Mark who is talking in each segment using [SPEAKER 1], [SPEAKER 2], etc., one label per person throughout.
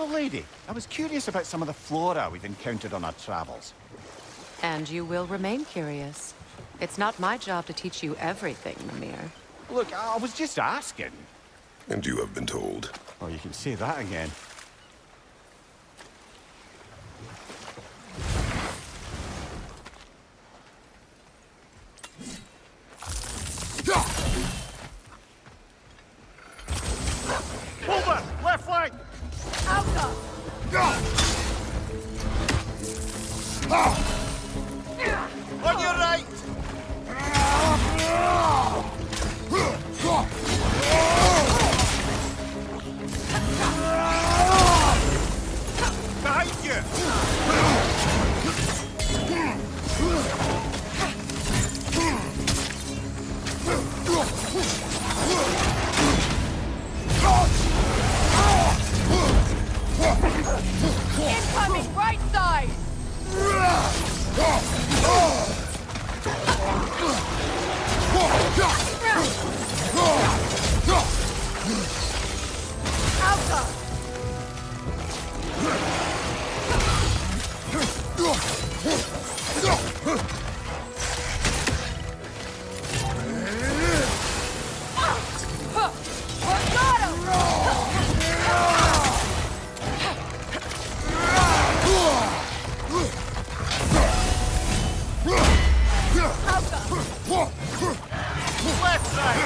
[SPEAKER 1] beautiful lady. I was curious about some of the flora we've encountered on our travels.
[SPEAKER 2] And you will remain curious. It's not my job to teach you everything, Mimir.
[SPEAKER 1] Look, I was just asking.
[SPEAKER 3] And you have been told.
[SPEAKER 1] Oh, you can say that again. Over! Left flank!
[SPEAKER 4] Alka!
[SPEAKER 1] On your right! Behind you!
[SPEAKER 4] Incoming right side! Alka!
[SPEAKER 1] Left side!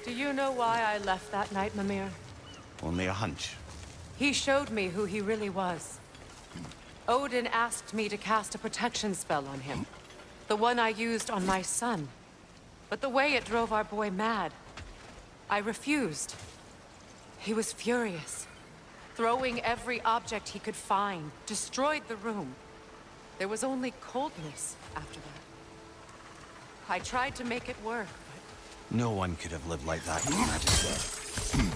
[SPEAKER 2] Do you know why I left that night, Mimir?
[SPEAKER 1] Only a hunch.
[SPEAKER 2] He showed me who he really was. Odin asked me to cast a protection spell on him. The one I used on my son. But the way it drove our boy mad, I refused. He was furious, throwing every object he could find, destroyed the room. There was only coldness after that. I tried to make it work, but...
[SPEAKER 1] No one could have lived like that, Your Majesty.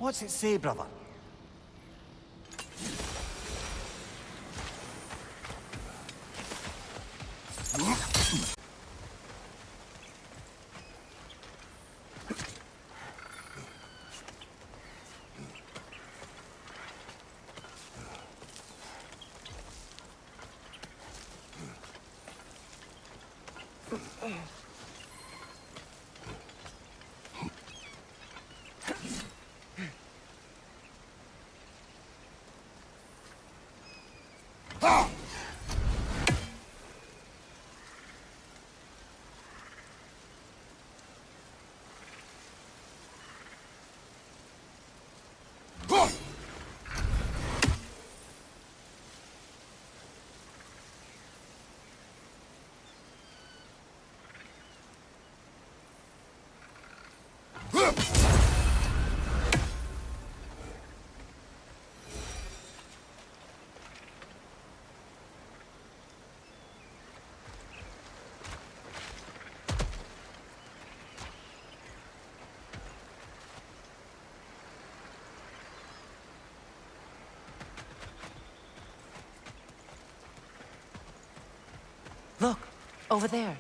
[SPEAKER 1] What's it say, brother?
[SPEAKER 2] Look, over there.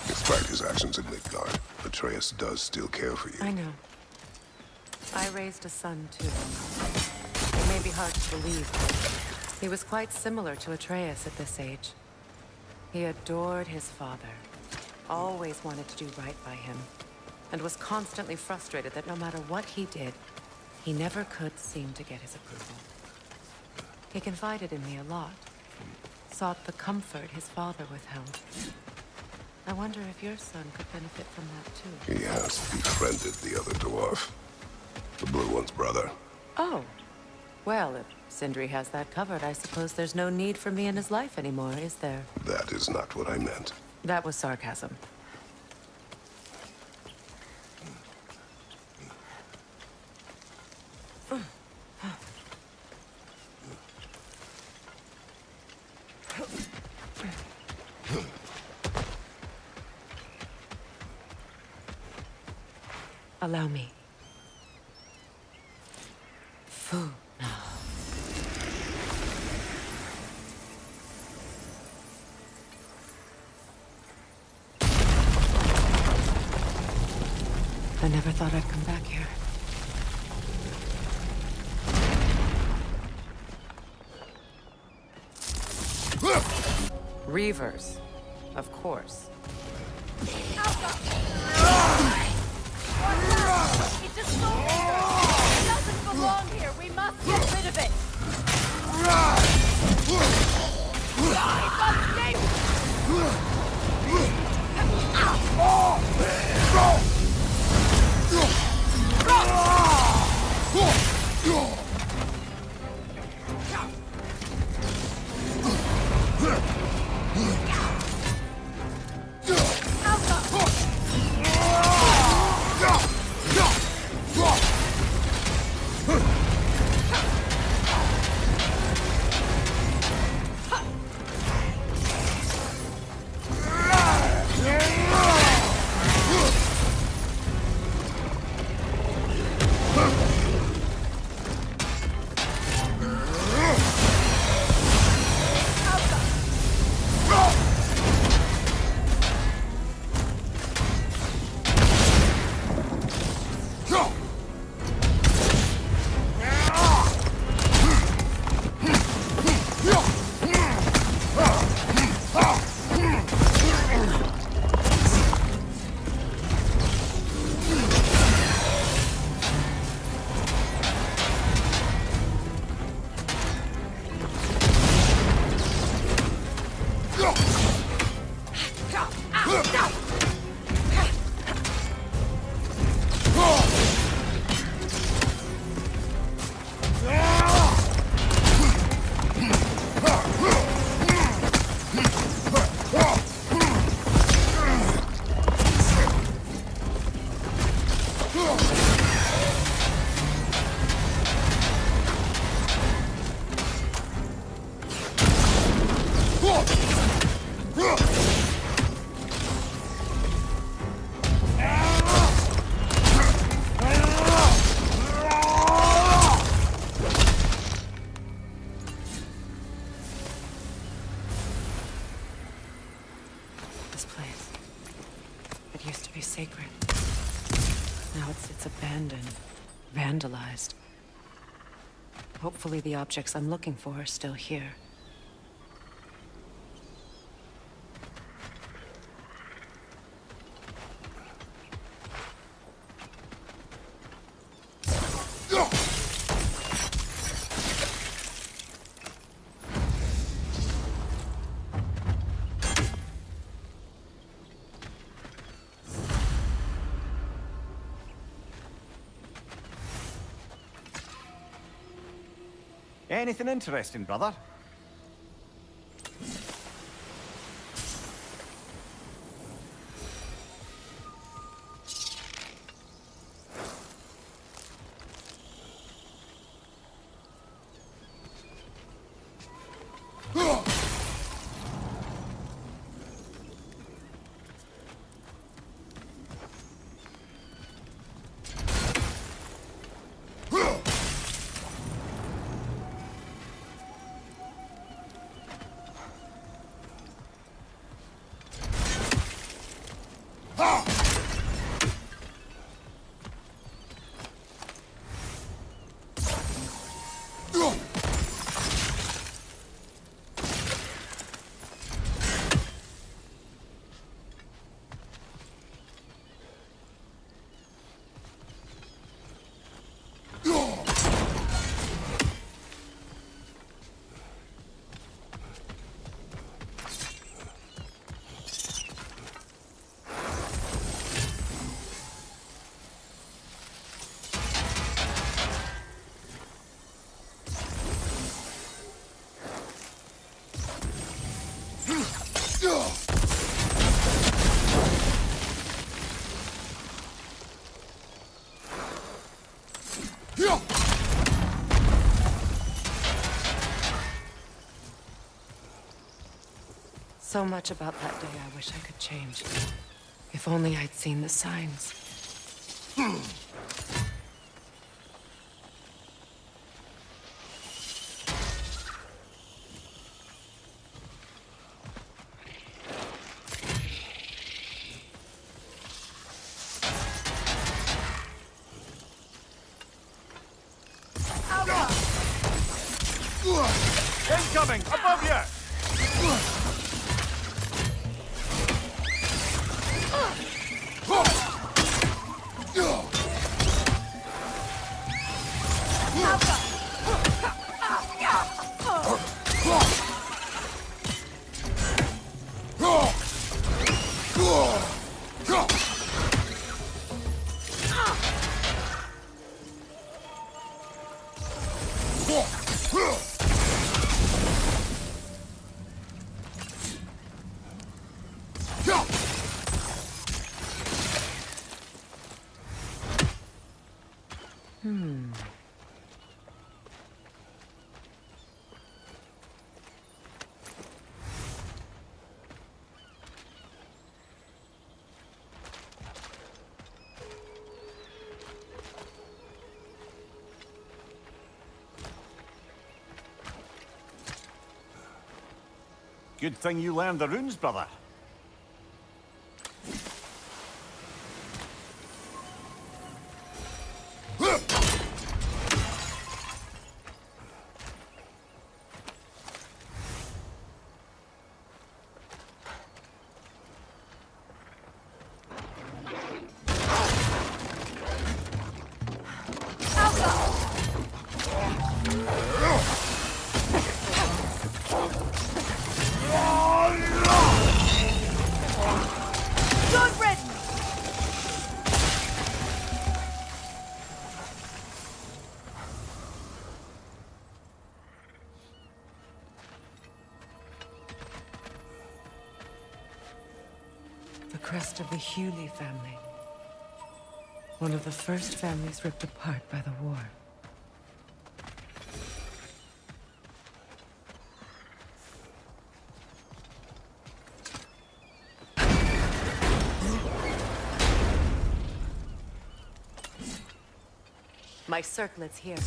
[SPEAKER 3] Despite his actions at Midgard, Atreus does still care for you.
[SPEAKER 2] I know. I raised a son, too. It may be hard to believe. He was quite similar to Atreus at this age. He adored his father, always wanted to do right by him, and was constantly frustrated that no matter what he did, he never could seem to get his approval. He confided in me a lot, sought the comfort his father withheld. I wonder if your son could benefit from that, too.
[SPEAKER 3] He has befriended the other dwarf. The blue one's brother.
[SPEAKER 2] Oh. Well, if Sindri has that covered, I suppose there's no need for me in his life anymore, is there?
[SPEAKER 3] That is not what I meant.
[SPEAKER 2] That was sarcasm. Allow me. Fu. I never thought I'd come back here. Reavers, of course.
[SPEAKER 4] It's a soul eater! It doesn't belong here! We must get rid of it! Escape!
[SPEAKER 2] It used to be sacred. Now it's abandoned, vandalized. Hopefully the objects I'm looking for are still here.
[SPEAKER 1] Anything interesting, brother?
[SPEAKER 2] So much about that day I wish I could change. If only I'd seen the signs.
[SPEAKER 1] Incoming! Above you! Good thing you learned the runes, brother.
[SPEAKER 2] The crest of the Hewley family. One of the first families ripped apart by the war. My circlet's here.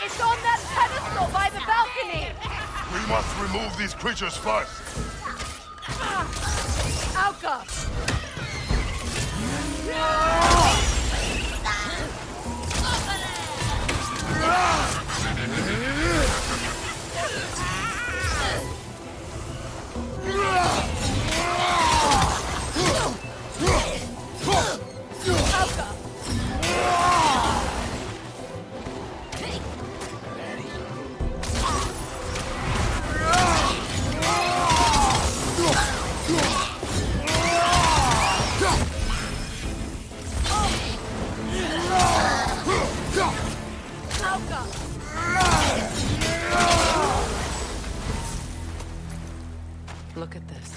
[SPEAKER 4] It's on that pedestal by the balcony!
[SPEAKER 3] We must remove these creatures first.
[SPEAKER 4] Alka!
[SPEAKER 2] Look at this.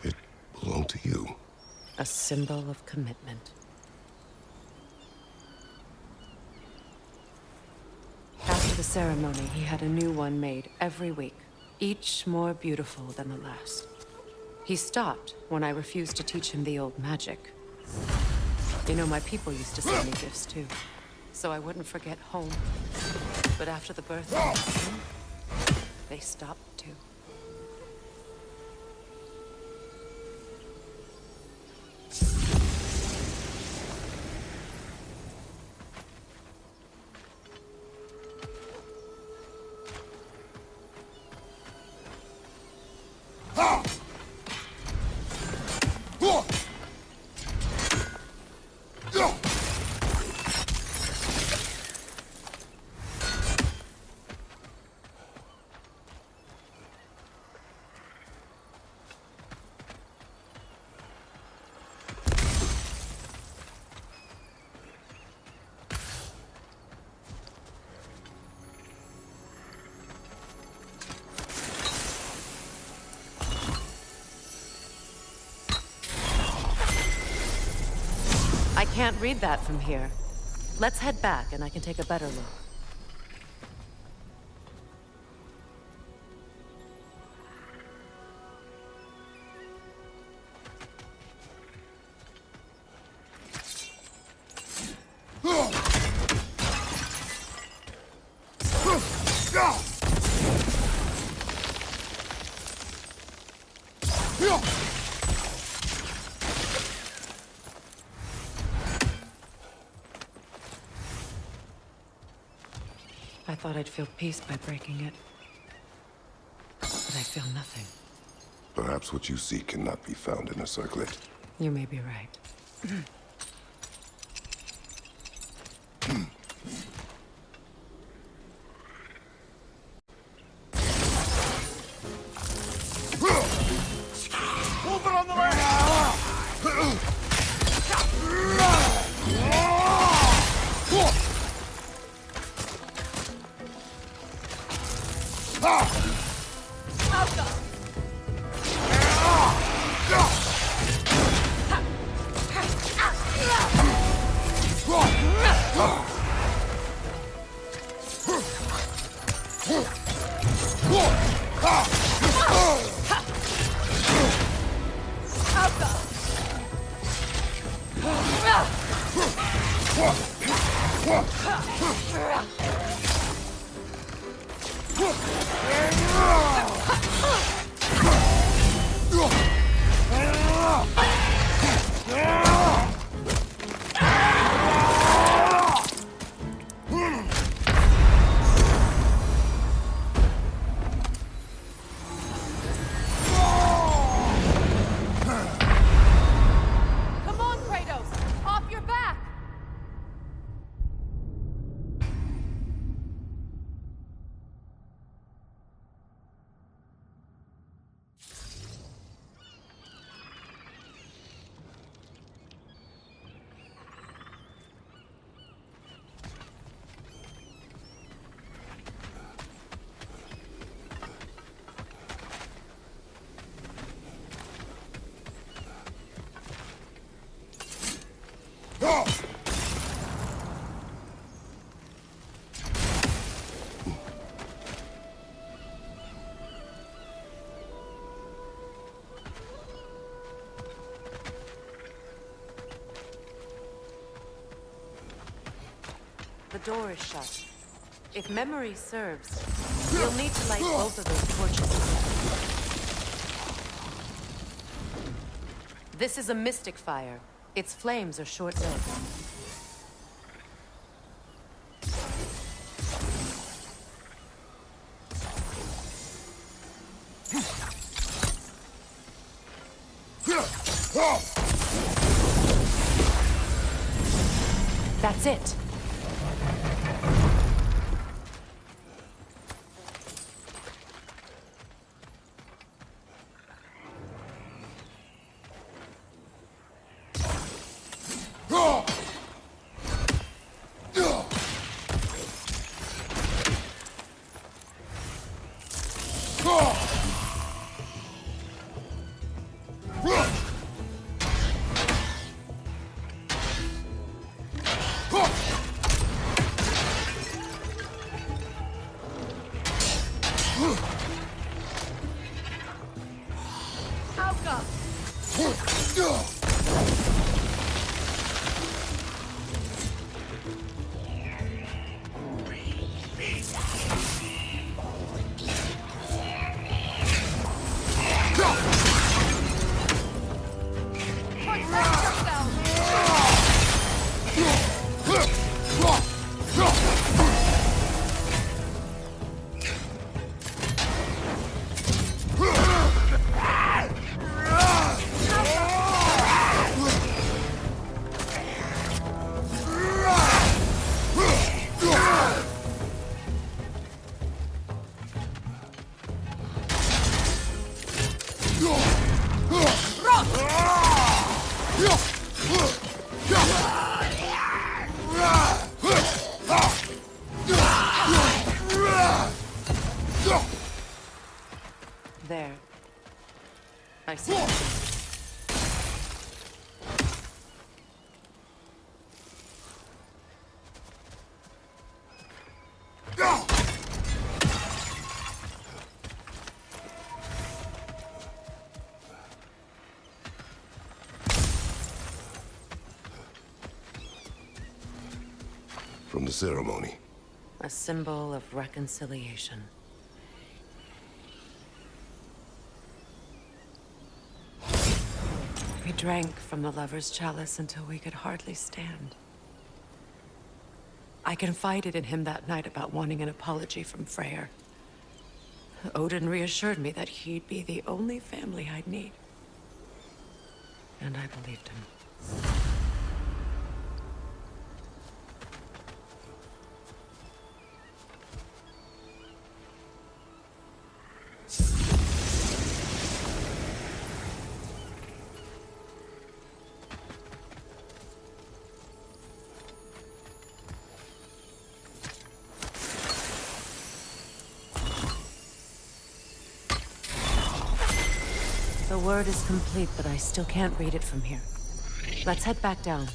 [SPEAKER 3] It belonged to you.
[SPEAKER 2] A symbol of commitment. After the ceremony, he had a new one made every week, each more beautiful than the last. He stopped when I refused to teach him the old magic. You know, my people used to send me gifts too, so I wouldn't forget home. But after the birth of my son, they stopped too. I can't read that from here. Let's head back and I can take a better look. I thought I'd feel peace by breaking it. But I feel nothing.
[SPEAKER 3] Perhaps what you seek cannot be found in a circlet.
[SPEAKER 2] You may be right.
[SPEAKER 1] Over on the left!
[SPEAKER 2] The door is shut. If memory serves, you'll need to light both of those torches. This is a mystic fire. Its flames are short-lived. That's it. There. I see.
[SPEAKER 3] From the ceremony.
[SPEAKER 2] A symbol of reconciliation. We drank from the lover's chalice until we could hardly stand. I confided in him that night about wanting an apology from Freyr. Odin reassured me that he'd be the only family I'd need. And I believed him. The word is complete, but I still can't read it from here. Let's head back down.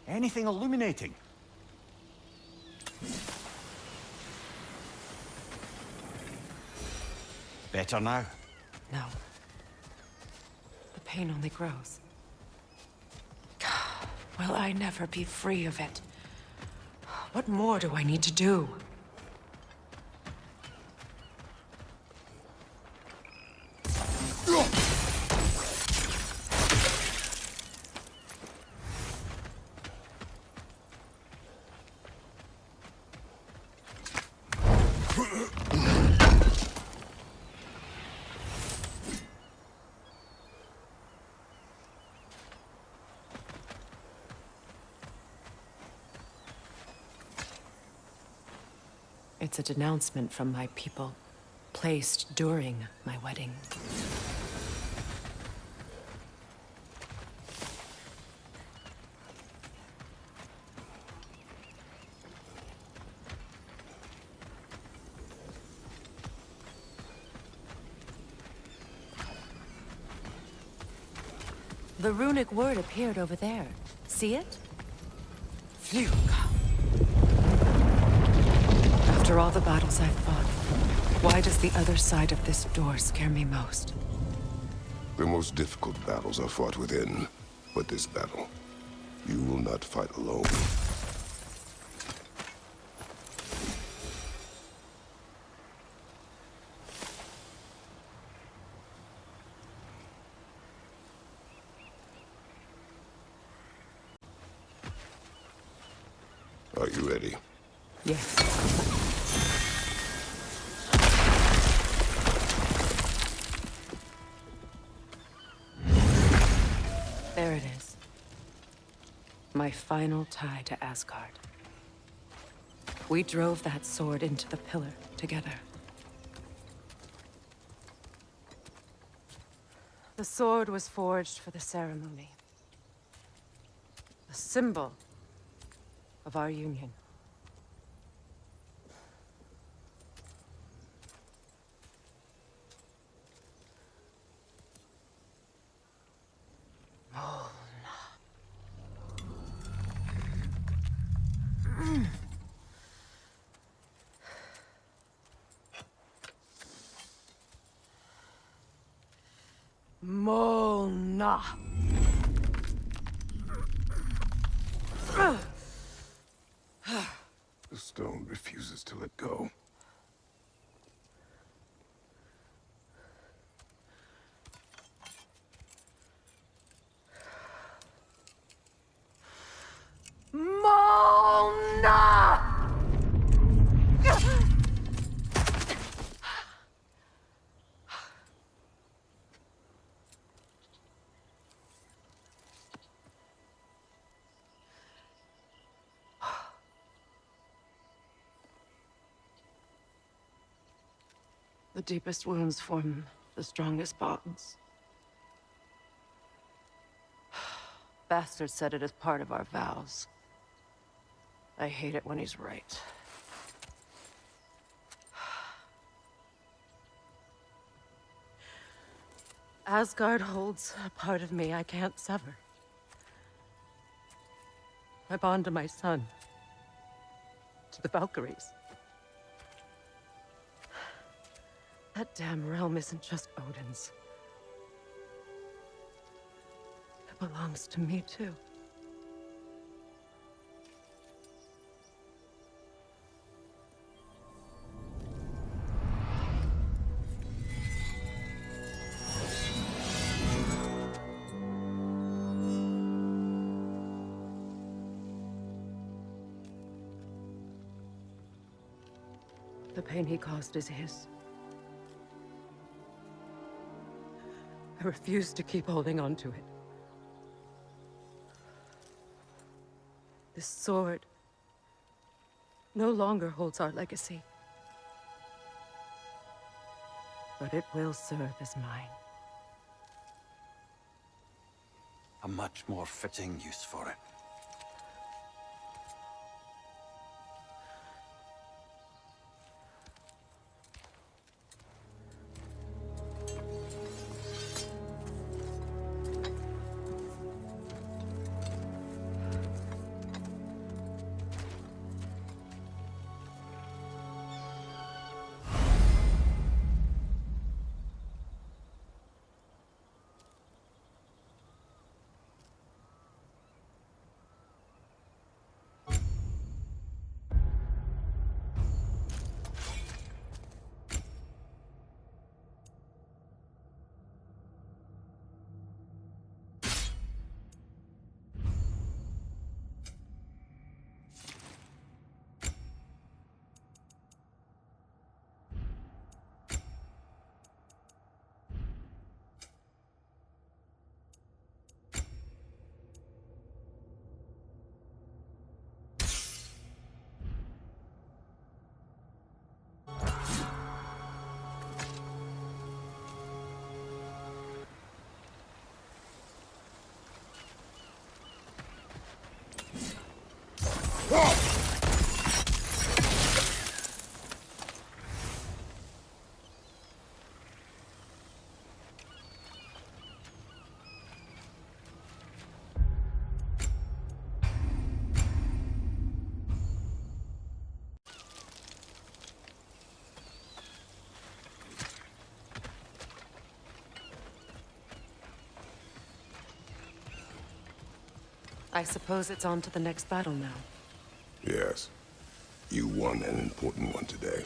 [SPEAKER 1] Anything illuminating? Better now?
[SPEAKER 2] No. The pain only grows. Will I never be free of it? What more do I need to do? It's a denouncement from my people, placed during my wedding. The runic word appeared over there. See it? Fluka. After all the battles I've fought, why does the other side of this door scare me most?
[SPEAKER 3] The most difficult battles are fought within, but this battle, you will not fight alone. Are you ready?
[SPEAKER 2] Yes. There it is. My final tie to Asgard. We drove that sword into the pillar together. The sword was forged for the ceremony. A symbol of our union. Mona.
[SPEAKER 3] The stone refuses to let go.
[SPEAKER 2] Mona! The deepest wounds form the strongest bonds. Bastard said it as part of our vows. I hate it when he's right. Asgard holds a part of me I can't sever. I bond to my son. To the Valkyries. That damn realm isn't just Odin's. It belongs to me, too. The pain he caused is his. I refuse to keep holding on to it. This sword no longer holds our legacy. But it will serve as mine.
[SPEAKER 1] A much more fitting use for it.
[SPEAKER 2] I suppose it's on to the next battle now.
[SPEAKER 3] Yes. You won an important one today.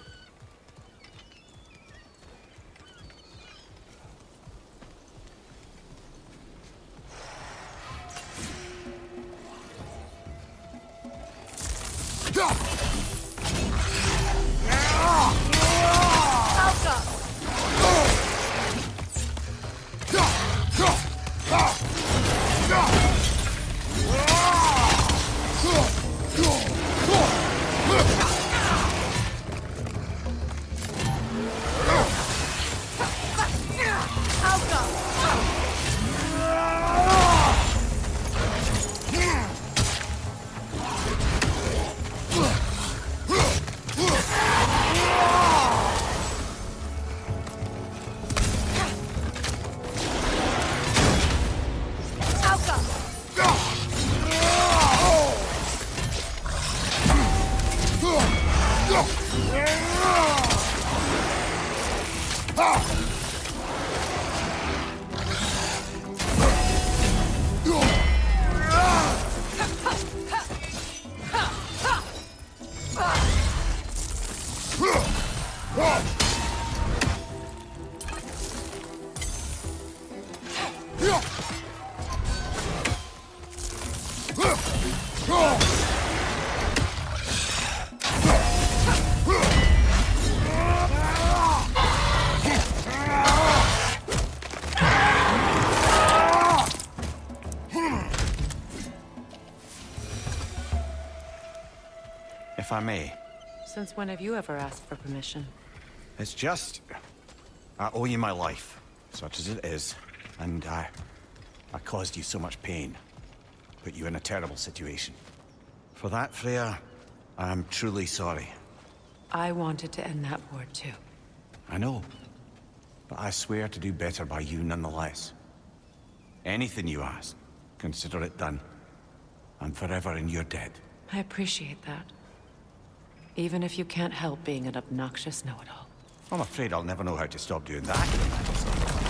[SPEAKER 1] If I may.
[SPEAKER 2] Since when have you ever asked for permission?
[SPEAKER 1] It's just... I owe you my life, such as it is. And I caused you so much pain. Put you in a terrible situation. For that, Freya, I am truly sorry.
[SPEAKER 2] I wanted to end that war too.
[SPEAKER 1] I know. But I swear to do better by you nonetheless. Anything you ask, consider it done. I'm forever in your debt.
[SPEAKER 2] I appreciate that. Even if you can't help being an obnoxious know-it-all.
[SPEAKER 1] I'm afraid I'll never know how to stop doing that.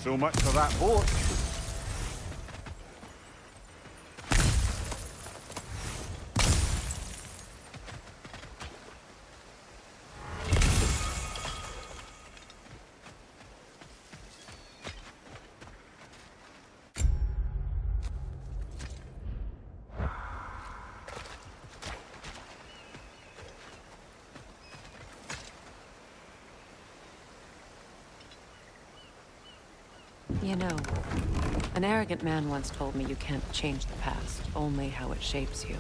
[SPEAKER 1] So much for that boat.
[SPEAKER 2] You know, an arrogant man once told me you can't change the past, only how it shapes you.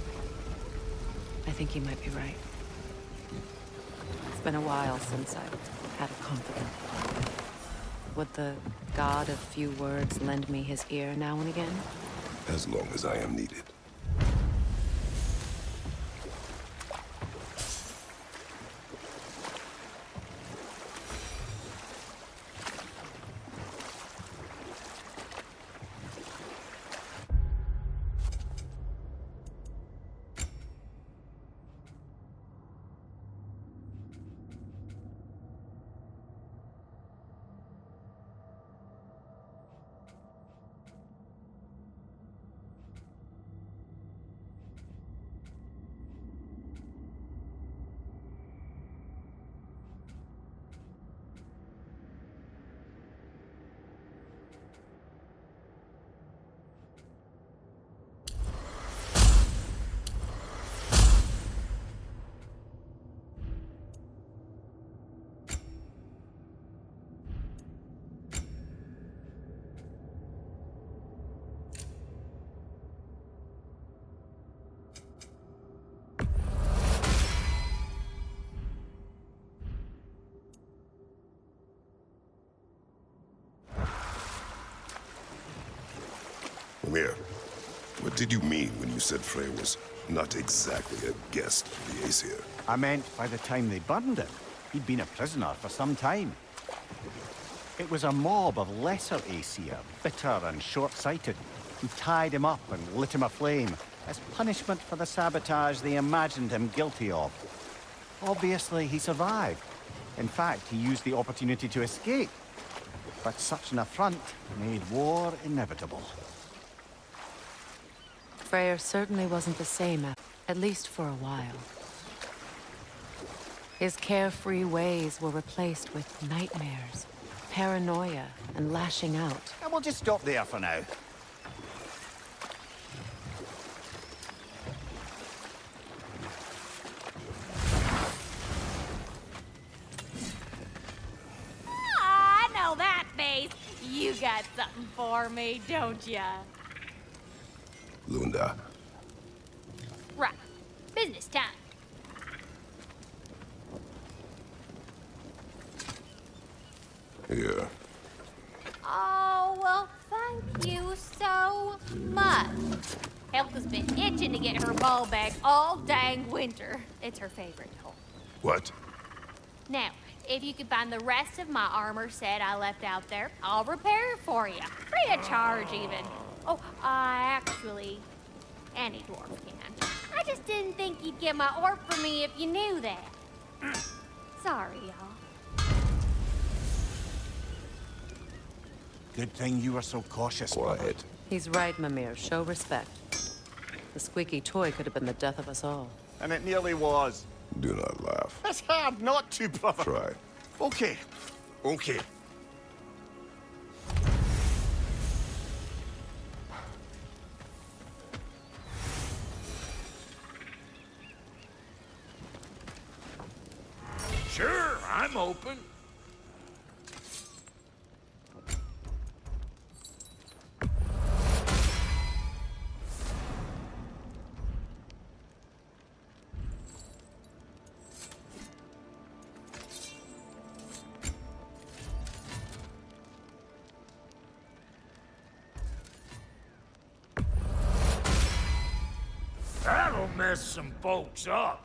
[SPEAKER 2] I think he might be right. It's been a while since I've had a confidant. Would the god of few words lend me his ear now and again?
[SPEAKER 3] As long as I am needed. Mimir, what did you mean when you said Frey was not exactly a guest of the Aesir?
[SPEAKER 1] I meant by the time they burned him, he'd been a prisoner for some time. It was a mob of lesser Aesir, bitter and short-sighted, who tied him up and lit him aflame as punishment for the sabotage they imagined him guilty of. Obviously, he survived. In fact, he used the opportunity to escape. But such an affront made war inevitable.
[SPEAKER 2] Freyr certainly wasn't the same, at least for a while. His carefree ways were replaced with nightmares, paranoia, and lashing out.
[SPEAKER 1] And we'll just stop there for now.
[SPEAKER 4] I know that face. You got something for me, don't ya?
[SPEAKER 3] Lunda.
[SPEAKER 4] Right. Business time.
[SPEAKER 3] Here.
[SPEAKER 4] Oh, well, thank you so much. Helga's been itching to get her ball back all dang winter. It's her favorite toy.
[SPEAKER 3] What?
[SPEAKER 4] Now, if you could find the rest of my armor set I left out there, I'll repair it for you. Free of charge, even. Oh, actually, any dwarf can. I just didn't think you'd get my orb for me if you knew that. Sorry, y'all.
[SPEAKER 1] Good thing you were so cautious, brother.
[SPEAKER 3] Quiet.
[SPEAKER 2] He's right, Mimir. Show respect. The squeaky toy could have been the death of us all.
[SPEAKER 1] And it nearly was.
[SPEAKER 3] Do not laugh.
[SPEAKER 1] It's hard not to, brother.
[SPEAKER 3] Try.
[SPEAKER 1] Okay. Okay.
[SPEAKER 5] I'm open. That'll mess some folks up.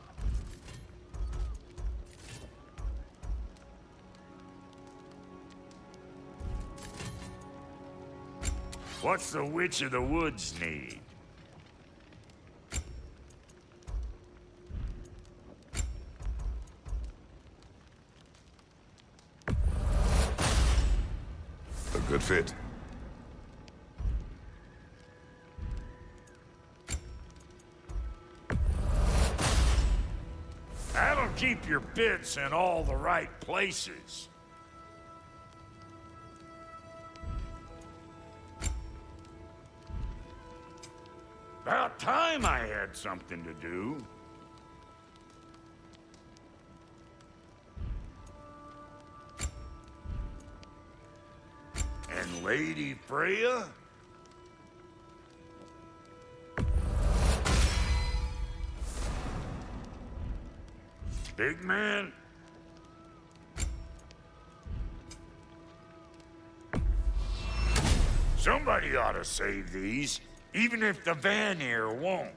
[SPEAKER 5] What's the Witch of the Woods need?
[SPEAKER 3] A good fit.
[SPEAKER 5] That'll keep your bits in all the right places. About time I had something to do. And Lady Freya? Big man? Somebody ought to save these, even if the Vanir won't.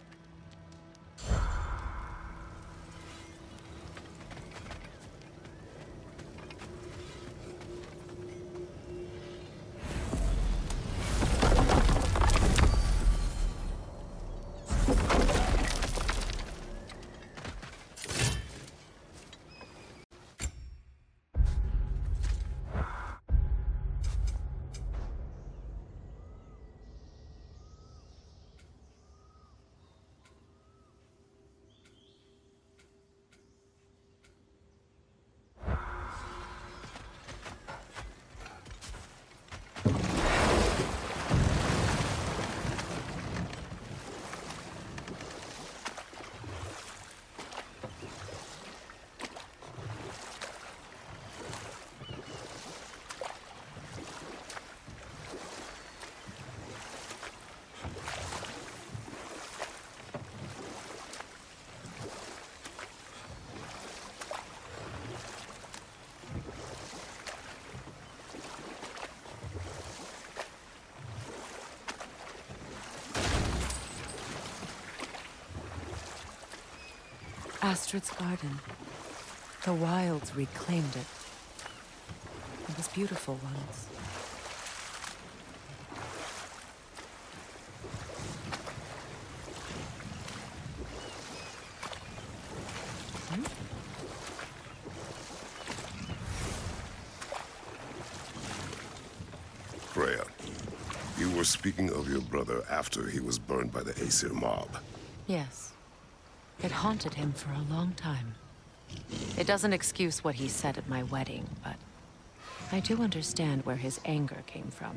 [SPEAKER 2] Astrid's garden. The wilds reclaimed it. It was beautiful once.
[SPEAKER 3] Freya, you were speaking of your brother after he was burned by the Aesir mob.
[SPEAKER 2] Yes. It haunted him for a long time. It doesn't excuse what he said at my wedding, but I do understand where his anger came from.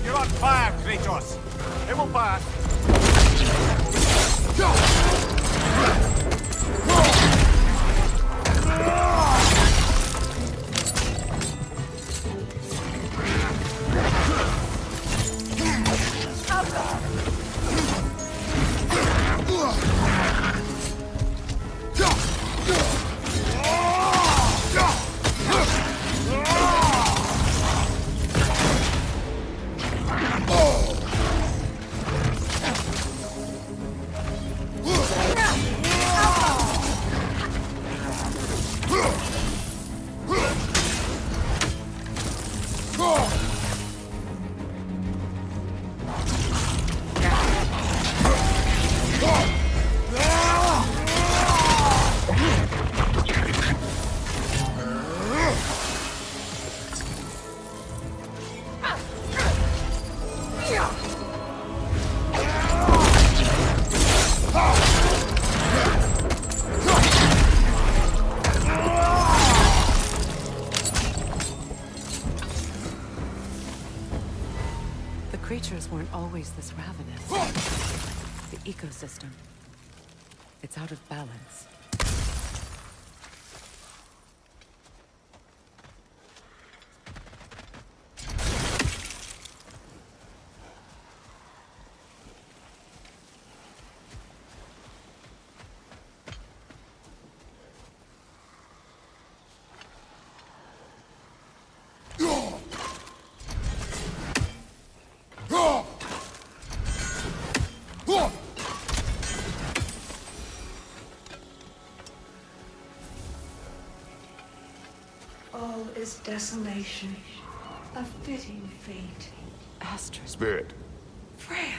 [SPEAKER 1] You're on fire, Kratos! It will pass.
[SPEAKER 2] The creatures weren't always this ravenous. The ecosystem. It's out of balance.
[SPEAKER 6] All is desolation, a fitting fate.
[SPEAKER 2] Astrid.
[SPEAKER 3] Spirit.
[SPEAKER 6] Freya,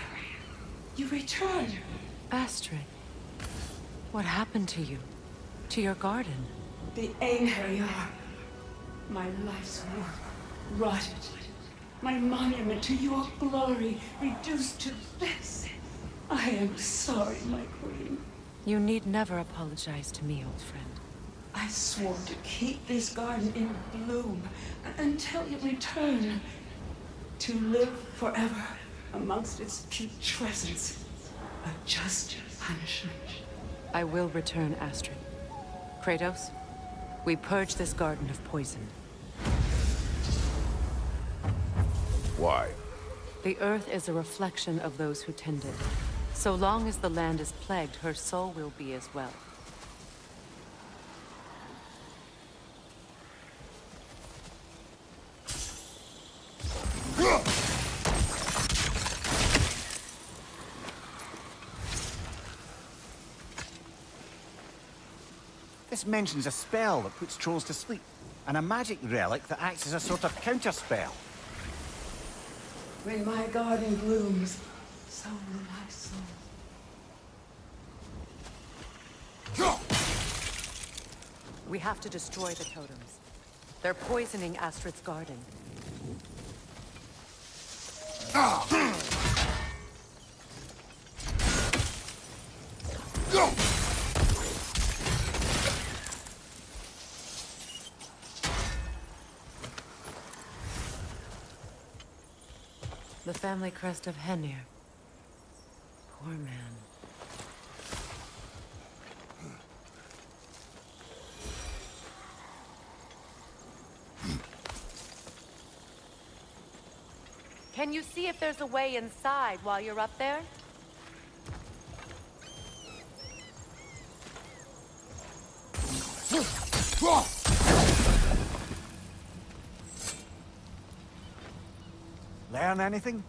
[SPEAKER 6] you return.
[SPEAKER 2] Astrid. What happened to you? To your garden?
[SPEAKER 6] The Einherjar. My life's work rotted. My monument to your glory reduced to this. I am sorry, my queen.
[SPEAKER 2] You need never apologize to me, old friend.
[SPEAKER 6] I swore to keep this garden in bloom until you return. To live forever amongst its putrescence. A just punishment.
[SPEAKER 2] I will return, Astrid. Kratos, we purge this garden of poison.
[SPEAKER 3] Why?
[SPEAKER 2] The earth is a reflection of those who tend it. So long as the land is plagued, her soul will be as well.
[SPEAKER 1] This mentions a spell that puts trolls to sleep, and a magic relic that acts as a sort of counter-spell.
[SPEAKER 6] When my garden blooms, so will my soul.
[SPEAKER 2] We have to destroy the totems. They're poisoning Astrid's garden. The family crest of Henir. Poor man. Can you see if there's a way inside while you're up there?
[SPEAKER 1] Learn anything?